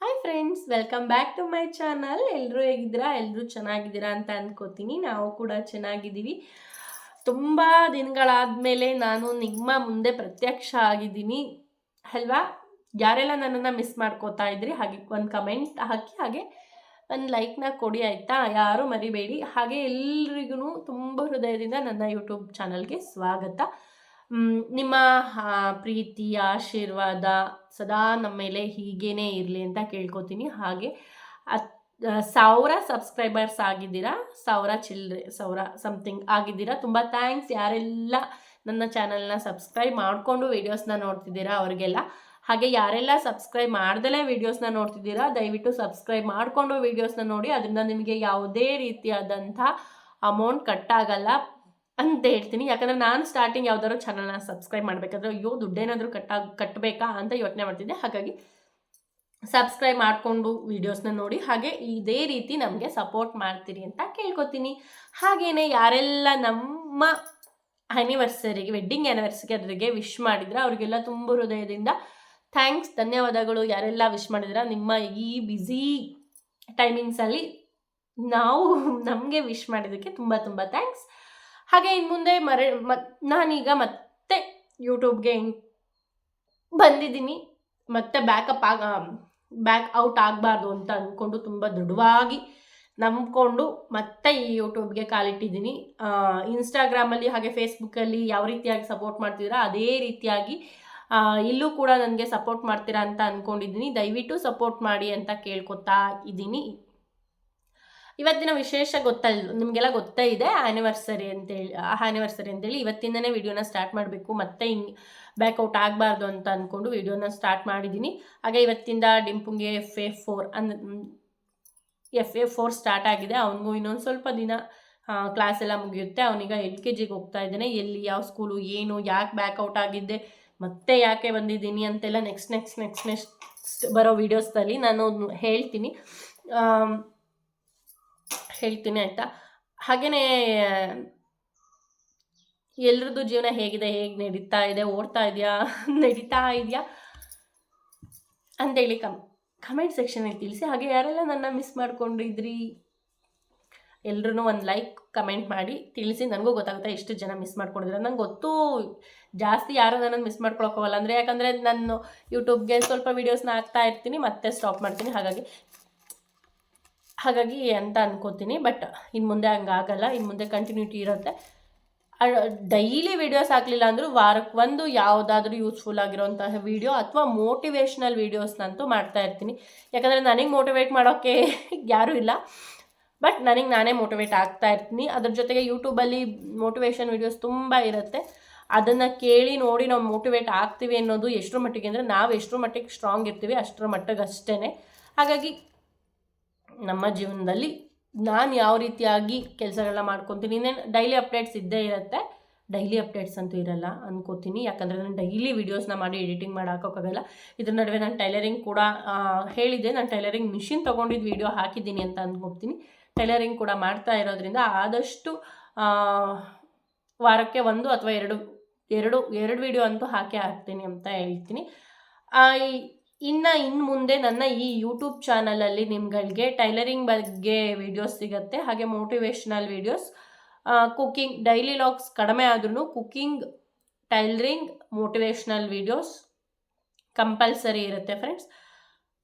Hi friends, welcome back to my channel. ಎಲ್ಲರೂ ಹೇಗಿದ್ದೀರಾ? ಎಲ್ಲರೂ ಚೆನ್ನಾಗಿದ್ದೀರಾ ಅಂತ ಅಂದ್ಕೋತೀನಿ. ನಾವು ಕೂಡ ಚೆನ್ನಾಗಿದ್ದೀವಿ. ತುಂಬ ದಿನಗಳಾದಮೇಲೆ ನಾನು ನಿಮ್ಮ ಮುಂದೆ ಪ್ರತ್ಯಕ್ಷ ಆಗಿದ್ದೀನಿ ಅಲ್ವಾ? ಯಾರೆಲ್ಲ ನನ್ನನ್ನು ಮಿಸ್ ಮಾಡ್ಕೋತಾ ಇದ್ರಿ ಹಾಗೆ ಒಂದು ಕಮೆಂಟ್ ಹಾಕಿ, ಹಾಗೆ ಒಂದು ಲೈಕ್ನ ಕೊಡಿ ಆಯಿತಾ? ಯಾರೂ ಮರಿಬೇಡಿ. ಹಾಗೆ ಎಲ್ರಿಗೂ ತುಂಬ ಹೃದಯದಿಂದ ನನ್ನ ಯೂಟ್ಯೂಬ್ ಚಾನಲ್ಗೆ ಸ್ವಾಗತ. ನಿಮ್ಮ ಪ್ರೀತಿ ಆಶೀರ್ವಾದ ಸದಾ ನಮ್ಮ ಮೇಲೆ ಹೀಗೇನೇ ಇರಲಿ ಅಂತ ಕೇಳ್ಕೊತೀನಿ. ಹಾಗೆ 1000 ಸಬ್ಸ್ಕ್ರೈಬರ್ಸ್ ಆಗಿದ್ದೀರಾ, 1000 ಸಮಥಿಂಗ್ ಆಗಿದ್ದೀರಾ. ತುಂಬ ಥ್ಯಾಂಕ್ಸ್ ಯಾರೆಲ್ಲ ನನ್ನ ಚಾನಲ್ನ ಸಬ್ಸ್ಕ್ರೈಬ್ ಮಾಡಿಕೊಂಡು ವೀಡಿಯೋಸ್ನ ನೋಡ್ತಿದ್ದೀರಾ ಅವ್ರಿಗೆಲ್ಲ. ಹಾಗೆ ಯಾರೆಲ್ಲ ಸಬ್ಸ್ಕ್ರೈಬ್ ಮಾಡ್ದಲೇ ವೀಡಿಯೋಸ್ನ ನೋಡ್ತಿದ್ದೀರಾ, ದಯವಿಟ್ಟು ಸಬ್ಸ್ಕ್ರೈಬ್ ಮಾಡಿಕೊಂಡು ವೀಡಿಯೋಸ್ನ ನೋಡಿ. ಅದರಿಂದ ನಿಮಗೆ ಯಾವುದೇ ರೀತಿಯಾದಂಥ ಅಮೌಂಟ್ ಕಟ್ಟಾಗಲ್ಲ ಅಂತ ಹೇಳ್ತೀನಿ. ಯಾಕಂದರೆ ನಾನು ಸ್ಟಾರ್ಟಿಂಗ್ ಯಾವ್ದಾದ್ರು ಚಾನಲ್ನ ಸಬ್ಸ್ಕ್ರೈಬ್ ಮಾಡಬೇಕಾದ್ರೆ ಅಯ್ಯೋ ದುಡ್ಡೇನಾದರೂ ಕಟ್ಟಬೇಕಾ ಅಂತ ಯೋಚನೆ ಮಾಡ್ತಿದ್ದೆ. ಹಾಗಾಗಿ ಸಬ್ಸ್ಕ್ರೈಬ್ ಮಾಡಿಕೊಂಡು ವೀಡಿಯೋಸ್ನ ನೋಡಿ, ಹಾಗೆ ಇದೇ ರೀತಿ ನಮಗೆ ಸಪೋರ್ಟ್ ಮಾಡ್ತೀರಿ ಅಂತ ಕೇಳ್ಕೊತೀನಿ. ಹಾಗೆಯೇ ಯಾರೆಲ್ಲ ನಮ್ಮ ಆ್ಯನಿವರ್ಸರಿಗೆ, ವೆಡ್ಡಿಂಗ್ ಆ್ಯನಿವರ್ಸರಿಗೆ ಅದರಿಗೆ ವಿಶ್ ಮಾಡಿದ್ರೆ ಅವರಿಗೆಲ್ಲ ತುಂಬ ಹೃದಯದಿಂದ ಥ್ಯಾಂಕ್ಸ್, ಧನ್ಯವಾದಗಳು. ಯಾರೆಲ್ಲ ವಿಶ್ ಮಾಡಿದ್ರೆ ನಿಮ್ಮ ಈ ಬ್ಯುಸಿ ಟೈಮಿಂಗ್ಸಲ್ಲಿ ನಮಗೆ ವಿಶ್ ಮಾಡಿದ್ದಕ್ಕೆ ತುಂಬ ತುಂಬ ಥ್ಯಾಂಕ್ಸ್. ಹಾಗೆ ಇನ್ನು ಮುಂದೆ ನಾನೀಗ ಮತ್ತೆ ಯೂಟ್ಯೂಬ್ಗೆ ಬಂದಿದ್ದೀನಿ. ಮತ್ತೆ ಬ್ಯಾಕ್ ಔಟ್ ಆಗಬಾರ್ದು ಅಂತ ಅಂದ್ಕೊಂಡು ತುಂಬ ದೃಢವಾಗಿ ನಂಬ್ಕೊಂಡು ಮತ್ತೆ ಈ ಯೂಟ್ಯೂಬ್ಗೆ ಕಾಲಿಟ್ಟಿದ್ದೀನಿ. ಇನ್ಸ್ಟಾಗ್ರಾಮಲ್ಲಿ ಹಾಗೆ ಫೇಸ್ಬುಕ್ಕಲ್ಲಿ ಯಾವ ರೀತಿಯಾಗಿ ಸಪೋರ್ಟ್ ಮಾಡ್ತಿದ್ದೀರಾ ಅದೇ ರೀತಿಯಾಗಿ ಇಲ್ಲೂ ಕೂಡ ನನಗೆ ಸಪೋರ್ಟ್ ಮಾಡ್ತೀರಾ ಅಂತ ಅಂದ್ಕೊಂಡಿದ್ದೀನಿ. ದಯವಿಟ್ಟು ಸಪೋರ್ಟ್ ಮಾಡಿ ಅಂತ ಕೇಳ್ಕೊತಾ ಇದ್ದೀನಿ. ಇವತ್ತಿನ ವಿಶೇಷ ನಿಮಗೆಲ್ಲ ಗೊತ್ತೇ ಇದೆ, ಆ್ಯನಿವರ್ಸರಿ ಅಂತೇಳಿ ಇವತ್ತಿಂದನೇ ವಿಡಿಯೋನ ಸ್ಟಾರ್ಟ್ ಮಾಡಬೇಕು. ಮತ್ತೆ ಬ್ಯಾಕ್ಔಟ್ ಆಗಬಾರ್ದು ಅಂತ ಅಂದ್ಕೊಂಡು ವಿಡಿಯೋನ ಸ್ಟಾರ್ಟ್ ಮಾಡಿದ್ದೀನಿ. ಹಾಗೆ ಇವತ್ತಿಂದ ಡಿಂಪುಂಗೆ FA4 ಸ್ಟಾರ್ಟ್ ಆಗಿದೆ. ಅವನಿಗೂ ಇನ್ನೊಂದು ಸ್ವಲ್ಪ ದಿನ ಕ್ಲಾಸ್ ಎಲ್ಲ ಮುಗಿಯುತ್ತೆ. ಅವನೀಗ LKG ಹೋಗ್ತಾ ಇದ್ದಾನೆ. ಎಲ್ಲಿ, ಯಾವ ಸ್ಕೂಲು, ಏನು, ಯಾಕೆ ಬ್ಯಾಕ್ಔಟ್ ಆಗಿದ್ದೆ, ಮತ್ತೆ ಯಾಕೆ ಬಂದಿದ್ದೀನಿ ಅಂತೆಲ್ಲ ನೆಕ್ಸ್ಟ್ ಬರೋ ವೀಡಿಯೋಸ್ದಲ್ಲಿ ನಾನು ಹೇಳ್ತೀನಿ ಆಯಿತಾ? ಹಾಗೆಯೇ ಎಲ್ರದ್ದು ಜೀವನ ಹೇಗಿದೆ, ಹೇಗೆ ನಡೀತಾ ಇದೆ, ನಡೀತಾ ಇದೆಯಾ ಅಂತೇಳಿ ಕಮೆಂಟ್ ಸೆಕ್ಷನಲ್ಲಿ ತಿಳಿಸಿ. ಹಾಗೆ ಯಾರೆಲ್ಲ ನನ್ನ ಮಿಸ್ ಮಾಡ್ಕೊಂಡಿದ್ರಿ ಎಲ್ರೂ ಒಂದು ಲೈಕ್ ಕಮೆಂಟ್ ಮಾಡಿ ತಿಳಿಸಿ. ನನಗೂ ಗೊತ್ತಾಗುತ್ತೆ ಎಷ್ಟು ಜನ ಮಿಸ್ ಮಾಡ್ಕೊಂಡಿದ್ರೆ. ನಂಗೆ ಗೊತ್ತು ಜಾಸ್ತಿ ಯಾರು ನನ್ನನ್ನು ಮಿಸ್ ಮಾಡ್ಕೊಳಕ್ಕೋಗಲ್ಲ. ಯಾಕಂದರೆ ನಾನು ಯೂಟ್ಯೂಬ್ಗೆ ಸ್ವಲ್ಪ ವೀಡಿಯೋಸ್ನ ಹಾಕ್ತಾ ಇರ್ತೀನಿ, ಮತ್ತೆ ಸ್ಟಾಪ್ ಮಾಡ್ತೀನಿ. ಹಾಗಾಗಿ ಅಂತ ಅನ್ಕೋತೀನಿ. ಬಟ್ ಇನ್ನು ಮುಂದೆ ಹಂಗಾಗಲ್ಲ. ಇನ್ನು ಮುಂದೆ ಕಂಟಿನ್ಯೂಟಿ ಇರುತ್ತೆ. ಡೈಲಿ ವೀಡಿಯೋಸ್ ಹಾಕಲಿಲ್ಲ ಅಂದರೂ ವಾರಕ್ಕೊಂದು ಯಾವುದಾದ್ರೂ ಯೂಸ್ಫುಲ್ ಆಗಿರೋಂತಹ ವೀಡಿಯೋ ಅಥವಾ ಮೋಟಿವೇಶ್ನಲ್ ವೀಡಿಯೋಸ್ನಂತೂ ಮಾಡ್ತಾ ಇರ್ತೀನಿ. ಯಾಕಂದರೆ ನನಗೆ ಮೋಟಿವೇಟ್ ಮಾಡೋಕ್ಕೆ ಯಾರೂ ಇಲ್ಲ, ಬಟ್ ನನಗೆ ನಾನೇ ಮೋಟಿವೇಟ್ ಆಗ್ತಾ ಇರ್ತೀನಿ. ಅದ್ರ ಜೊತೆಗೆ ಯೂಟ್ಯೂಬಲ್ಲಿ ಮೋಟಿವೇಶನ್ ವೀಡಿಯೋಸ್ ತುಂಬ ಇರುತ್ತೆ. ಅದನ್ನು ಕೇಳಿ ನೋಡಿ ನಾವು ಮೋಟಿವೇಟ್ ಆಗ್ತೀವಿ ಅನ್ನೋದು ಎಷ್ಟರ ಮಟ್ಟಿಗೆ ಅಂದರೆ ನಾವು ಎಷ್ಟರ ಮಟ್ಟಿಗೆ ಸ್ಟ್ರಾಂಗ್ ಇರ್ತೀವಿ ಅಷ್ಟರ ಮಟ್ಟಿಗೆ ಅಷ್ಟೇ. ಹಾಗಾಗಿ ನಮ್ಮ ಜೀವನದಲ್ಲಿ ನಾನು ಯಾವ ರೀತಿಯಾಗಿ ಕೆಲಸಗಳನ್ನ ಮಾಡ್ಕೊತೀನಿ, ಇನ್ನೇನು ಡೈಲಿ ಅಪ್ಡೇಟ್ಸ್ ಇದ್ದೇ ಇರುತ್ತೆ. ಡೈಲಿ ಅಪ್ಡೇಟ್ಸ್ ಅಂತೂ ಇರಲ್ಲ ಅಂದ್ಕೋತೀನಿ. ಯಾಕಂದರೆ ನಾನು ಡೈಲಿ ವೀಡಿಯೋಸ್ನ ಮಾಡಿ ಎಡಿಟಿಂಗ್ ಮಾಡಿ ಹಾಕೋಕ್ಕಾಗಲ್ಲ. ಇದ್ರ ನಡುವೆ ನಾನು ಟೈಲರಿಂಗ್ ಕೂಡ ಹೇಳಿದ್ದೆ. ನಾನು ಟೈಲರಿಂಗ್ ಮಿಷಿನ್ ತೊಗೊಂಡಿದ್ದು ವೀಡಿಯೋ ಹಾಕಿದ್ದೀನಿ ಅಂತ ಅಂದ್ಕೊತೀನಿ. ಟೈಲರಿಂಗ್ ಕೂಡ ಮಾಡ್ತಾ ಇರೋದ್ರಿಂದ ಆದಷ್ಟು ವಾರಕ್ಕೆ 1 ಅಥವಾ 2 ವೀಡಿಯೋ ಅಂತೂ ಹಾಕ್ತೀನಿ ಅಂತ ಹೇಳ್ತೀನಿ. ಇನ್ನು ಮುಂದೆ ನನ್ನ ಈ ಯೂಟ್ಯೂಬ್ ಚಾನಲಲ್ಲಿ ನಿಮ್ಗಳಿಗೆ ಟೈಲರಿಂಗ್ ಬಗ್ಗೆ ವೀಡಿಯೋಸ್ ಸಿಗುತ್ತೆ. ಹಾಗೆ motivational videos, cooking, daily logs ಕಡಿಮೆ ಆದ್ರೂ cooking, tailoring, motivational videos compulsory ಇರುತ್ತೆ ಫ್ರೆಂಡ್ಸ್.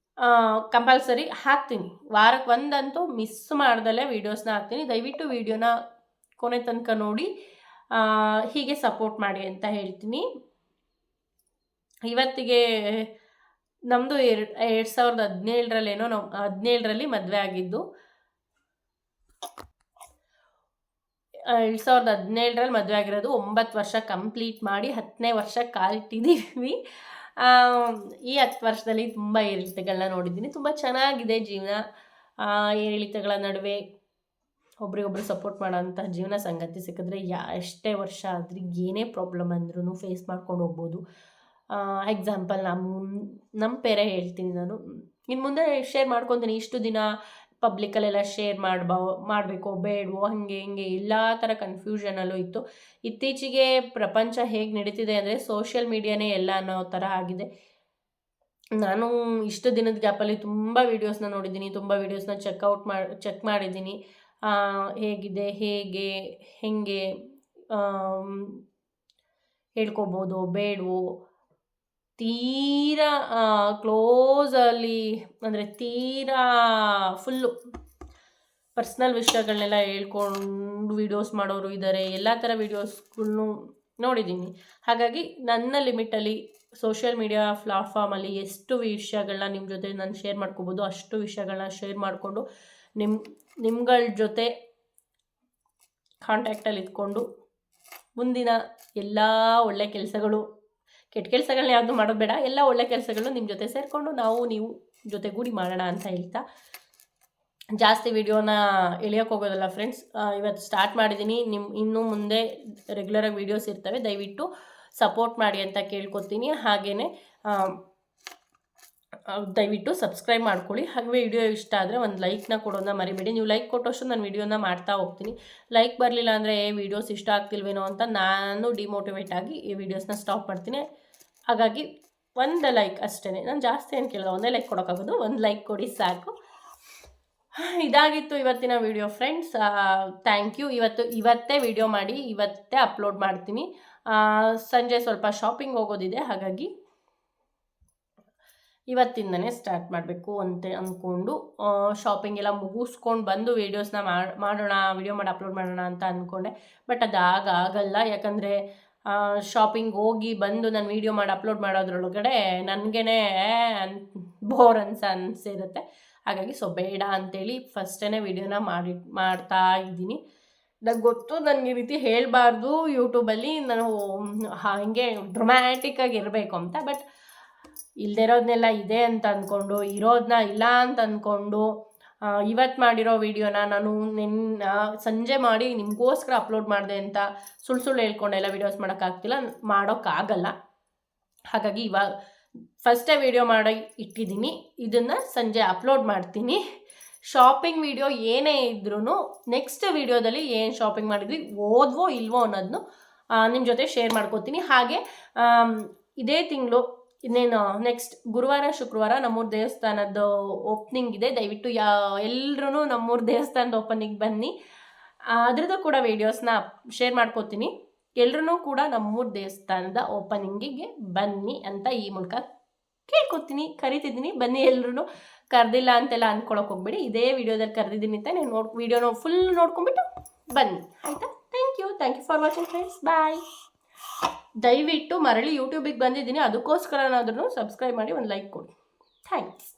ಕಂಪಲ್ಸರಿ ಹಾಕ್ತೀನಿ. ವಾರಕ್ಕೆ 1 ಅಂತೂ ಮಿಸ್ ಮಾಡ್ದಲೇ ವೀಡಿಯೋಸ್ನ ಹಾಕ್ತೀನಿ. ದಯವಿಟ್ಟು ವೀಡಿಯೋನ ಕೊನೆ ತನಕ ನೋಡಿ ಹೀಗೆ ಸಪೋರ್ಟ್ ಮಾಡಿ ಅಂತ ಹೇಳ್ತೀನಿ. ಇವತ್ತಿಗೆ ನಮ್ಮದು 2017ರಲ್ಲಿ ಮದುವೆ ಆಗಿದ್ದು. 2017ರಲ್ಲಿ ಮದುವೆ ಆಗಿರೋದು. 9 ವರ್ಷ ಕಂಪ್ಲೀಟ್ ಮಾಡಿ 10ನೇ ವರ್ಷ ಕಾಲಿಟ್ಟಿದ್ದೀವಿ. ಈ 10 ವರ್ಷದಲ್ಲಿ ತುಂಬ ಏರಿಳಿತಗಳನ್ನ ನೋಡಿದ್ದೀನಿ. ತುಂಬ ಚೆನ್ನಾಗಿದೆ ಜೀವನ. ಏರಿಳಿತಗಳ ನಡುವೆ ಒಬ್ರಿಗೊಬ್ರು ಸಪೋರ್ಟ್ ಮಾಡೋಂಥ ಜೀವನ ಸಂಗತಿ ಸಿಕ್ಕಿದ್ರೆ ಎಷ್ಟೇ ವರ್ಷ ಆದ್ರೂ ಏನೇ ಪ್ರಾಬ್ಲಮ್ ಅಂದ್ರೂ ಫೇಸ್ ಮಾಡ್ಕೊಂಡು ಹೋಗ್ಬೋದು. ಎಕ್ಸಾಂಪಲ್ ನಮ್ಮ ಪೇರೆ ಹೇಳ್ತೀನಿ. ನಾನು ಇನ್ನು ಮುಂದೆ ಶೇರ್ ಮಾಡ್ಕೊತೀನಿ. ಇಷ್ಟು ದಿನ ಪಬ್ಲಿಕಲ್ಲೆಲ್ಲ ಶೇರ್ ಮಾಡಬೇಕೋ ಬೇಡವೋ ಹಾಗೆ ಹಿಂಗೆ ಎಲ್ಲ ಥರ ಕನ್ಫ್ಯೂಷನಲ್ಲೂ ಇತ್ತು. ಇತ್ತೀಚೆಗೆ ಪ್ರಪಂಚ ಹೇಗೆ ನಡೀತಿದೆ ಅಂದರೆ ಸೋಷಿಯಲ್ ಮೀಡಿಯಾನೇ ಎಲ್ಲ ಅನ್ನೋ ಥರ ಆಗಿದೆ. ನಾನು ಇಷ್ಟು ದಿನದ ಗ್ಯಾಪಲ್ಲಿ ತುಂಬ ವೀಡಿಯೋಸ್ನ ನೋಡಿದ್ದೀನಿ, ತುಂಬ ವೀಡಿಯೋಸ್ನ ಚೆಕ್ ಮಾಡಿದ್ದೀನಿ. ಹೇಗಿದೆ, ಹೆಂಗೆ ಹೇಳ್ಕೊಬೋದು ಬೇಡವೋ, ತೀರಾ ಕ್ಲೋಸಲ್ಲಿ ಅಂದರೆ ತೀರಾ ಫುಲ್ಲು ಪರ್ಸ್ನಲ್ ವಿಷಯಗಳನ್ನೆಲ್ಲ ಹೇಳ್ಕೊಂಡು ವೀಡಿಯೋಸ್ ಮಾಡೋರು ಇದ್ದಾರೆ. ಎಲ್ಲ ಥರ ವೀಡಿಯೋಸ್ಗಳ್ನು ನೋಡಿದ್ದೀನಿ. ಹಾಗಾಗಿ ನನ್ನ ಲಿಮಿಟಲ್ಲಿ ಸೋಷಿಯಲ್ ಮೀಡಿಯಾ ಪ್ಲಾಟ್ಫಾರ್ಮಲ್ಲಿ ಎಷ್ಟು ವಿಷಯಗಳನ್ನ ನಿಮ್ಮ ಜೊತೆ ನಾನು ಶೇರ್ ಮಾಡ್ಕೋಬೋದು ಅಷ್ಟು ವಿಷಯಗಳನ್ನ ಶೇರ್ ಮಾಡಿಕೊಂಡು ನಿಮ್ಗಳ ಜೊತೆ ಕಾಂಟ್ಯಾಕ್ಟಲ್ಲಿ ಇದ್ಕೊಂಡು ಮುಂದಿನ ಎಲ್ಲ ಒಳ್ಳೆ ಕೆಲಸಗಳು, ಕೆಟ್ಟ ಕೆಲಸಗಳನ್ನ ಯಾವುದು ಮಾಡೋದು ಬೇಡ, ಎಲ್ಲ ಒಳ್ಳೆ ಕೆಲಸಗಳು ನಿಮ್ಮ ಜೊತೆ ಸೇರಿಕೊಂಡು ನೀವು ಜೊತೆಗೂಡಿ ಮಾಡೋಣ ಅಂತ ಹೇಳ್ತಾ ಜಾಸ್ತಿ ವಿಡಿಯೋನ ಎಳೆಯೋಕ್ಕೆ ಹೋಗೋದಲ್ಲ ಫ್ರೆಂಡ್ಸ್. ಇವತ್ತು ಸ್ಟಾರ್ಟ್ ಮಾಡಿದ್ದೀನಿ. ಇನ್ನೂ ಮುಂದೆ ರೆಗ್ಯುಲರಾಗಿ ವೀಡಿಯೋಸ್ ಇರ್ತವೆ, ದಯವಿಟ್ಟು ಸಪೋರ್ಟ್ ಮಾಡಿ ಅಂತ ಕೇಳ್ಕೊತೀನಿ. ಹಾಗೆಯೇ ದಯವಿಟ್ಟು ಸಬ್ಸ್ಕ್ರೈಬ್ ಮಾಡ್ಕೊಳ್ಳಿ. ಹಾಗೆ ವಿಡಿಯೋ ಇಷ್ಟ ಆದರೆ ಒಂದು ಲೈಕ್ನ ಕೊಡೋದನ್ನ ಮರಿಬೇಡಿ. ನೀವು ಲೈಕ್ ಕೊಟ್ಟಷ್ಟು ನಾನು ವಿಡಿಯೋನ ಮಾಡ್ತಾ ಹೋಗ್ತೀನಿ. ಲೈಕ್ ಬರಲಿಲ್ಲ ಅಂದರೆ ವೀಡಿಯೋಸ್ ಇಷ್ಟ ಆಗ್ತಿಲ್ವೇನೋ ಅಂತ ನಾನು ಡಿಮೋಟಿವೇಟ್ ಆಗಿ ಈ ವಿಡಿಯೋಸ್ನ ಸ್ಟಾಪ್ ಮಾಡ್ತೀನಿ. ಹಾಗಾಗಿ ಒಂದು ಲೈಕ್ ಅಷ್ಟೇ, ನಾನು ಜಾಸ್ತಿ ಏನು ಕೇಳೋದು, ಒಂದೇ ಲೈಕ್ ಕೊಡೋಕ್ಕಾಗೋದು, ಒಂದು ಲೈಕ್ ಕೊಡಿ ಸಾಕು. ಇದಾಗಿತ್ತು ಇವತ್ತಿನ ವಿಡಿಯೋ ಫ್ರೆಂಡ್ಸ್. Thank you. ಇವತ್ತೇ ವಿಡಿಯೋ ಮಾಡಿ ಇವತ್ತೇ ಅಪ್ಲೋಡ್ ಮಾಡ್ತೀನಿ. ಸಂಜೆ ಸ್ವಲ್ಪ ಶಾಪಿಂಗ್ ಹೋಗೋದಿದೆ, ಹಾಗಾಗಿ ಇವತ್ತಿಂದನೇ ಸ್ಟಾರ್ಟ್ ಮಾಡಬೇಕು ಅಂತ ಅಂದ್ಕೊಂಡು ಶಾಪಿಂಗ್ ಎಲ್ಲ ಮುಗಿಸ್ಕೊಂಡು ಬಂದು ವೀಡಿಯೋಸ್ನ ಮಾಡೋಣ, ವಿಡಿಯೋ ಮಾಡಿ ಅಪ್ಲೋಡ್ ಮಾಡೋಣ ಅಂತ ಅಂದ್ಕೊಂಡೆ. ಬಟ್ ಅದು ಆಗಲ್ಲ, ಯಾಕಂದರೆ ಶಾಪಿಂಗ್ ಹೋಗಿ ಬಂದು ನಾನು ವೀಡಿಯೋ ಮಾಡಿ ಅಪ್ಲೋಡ್ ಮಾಡೋದ್ರೊಳಗಡೆ ನನಗೇ ಬೋರ್ ಅನಿಸಿರುತ್ತೆ. ಹಾಗಾಗಿ ಬೇಡ ಅಂತೇಳಿ ಫಸ್ಟೇ ವಿಡಿಯೋನ ಮಾಡ್ತಾ ಇದ್ದೀನಿ. ನಂಗೆ ಗೊತ್ತು ನನಗೆ ಈ ರೀತಿ ಹೇಳಬಾರ್ದು ಯೂಟ್ಯೂಬಲ್ಲಿ, ನಾನು ಹಾಗೆ ಡ್ರಮ್ಯಾಟಿಕ್ಕಾಗಿ ಇರಬೇಕು ಅಂತ. ಬಟ್ ಇಲ್ದಿರೋದನ್ನೆಲ್ಲ ಇದೆ ಅಂತ ಅಂದ್ಕೊಂಡು, ಇರೋದನ್ನ ಇಲ್ಲ ಅಂತ ಅಂದ್ಕೊಂಡು ಇವತ್ತು ಮಾಡಿರೋ ವೀಡಿಯೋನ ನಾನು ಸಂಜೆ ಮಾಡಿ ನಿಮಗೋಸ್ಕರ ಅಪ್ಲೋಡ್ ಮಾಡಿದೆ ಅಂತ ಸುಳ್ಳು ಹೇಳ್ಕೊಂಡೆಲ್ಲ ವೀಡಿಯೋಸ್ ಮಾಡೋಕ್ಕಾಗಲ್ಲ. ಹಾಗಾಗಿ ಇವಾಗ ಫಸ್ಟೇ ವೀಡಿಯೋ ಮಾಡಿ ಇಟ್ಟಿದ್ದೀನಿ, ಇದನ್ನು ಸಂಜೆ ಅಪ್ಲೋಡ್ ಮಾಡ್ತೀನಿ. ಶಾಪಿಂಗ್ ವಿಡಿಯೋ ಏನೇ ಇದ್ರೂ ನೆಕ್ಸ್ಟ್ ವೀಡಿಯೋದಲ್ಲಿ ಏನು ಶಾಪಿಂಗ್ ಮಾಡಿದ್ವಿ, ಓದ್ವೋ ಇಲ್ವೋ ಅನ್ನೋದನ್ನು ನಿಮ್ಮ ಜೊತೆ ಶೇರ್ ಮಾಡ್ಕೋತೀನಿ. ಹಾಗೆ ಇದೇ ತಿಂಗಳು ಇನ್ನೇನು ನೆಕ್ಸ್ಟ್ ಗುರುವಾರ ಶುಕ್ರವಾರ ನಮ್ಮೂರು ದೇವಸ್ಥಾನದ ಓಪನಿಂಗ್ ಇದೆ. ದಯವಿಟ್ಟು ಎಲ್ಲರೂ ನಮ್ಮೂರು ದೇವಸ್ಥಾನದ ಓಪನಿಂಗ್ ಬನ್ನಿ. ಅದ್ರದ್ದು ಕೂಡ ವೀಡಿಯೋಸ್ನ ಶೇರ್ ಮಾಡ್ಕೋತೀನಿ. ಎಲ್ಲರೂ ಕೂಡ ನಮ್ಮೂರು ದೇವಸ್ಥಾನದ ಓಪನಿಂಗಿಗೆ ಬನ್ನಿ ಅಂತ ಈ ಮೂಲಕ ಕೇಳ್ಕೊತೀನಿ, ಕರಿತಿದ್ದೀನಿ. ಬನ್ನಿ, ಎಲ್ಲರೂ ಕರೆದಿಲ್ಲ ಅಂತೆಲ್ಲ ಅಂದ್ಕೊಳಕ್ಕೆ ಹೋಗ್ಬೇಡಿ. ಇದೇ ವಿಡಿಯೋದಲ್ಲಿ ಕರೆದಿದ್ದೀನಿ ಅಂತ ನೀವು ವಿಡಿಯೋನ ಫುಲ್ ನೋಡ್ಕೊಂಬಿಟ್ಟು ಬನ್ನಿ, ಆಯಿತಾ? Thank you for watching friends. Bye. ದಯವಿಟ್ಟು ಮರಳಿ ಯೂಟ್ಯೂಬಿಗೆ ಬಂದಿದ್ದೀನಿ, ಅದಕ್ಕೋಸ್ಕರನಾದ್ರೂ ಸಬ್ಸ್ಕ್ರೈಬ್ ಮಾಡಿ ಒಂದು ಲೈಕ್ ಕೊಡಿ. ಥ್ಯಾಂಕ್ಸ್.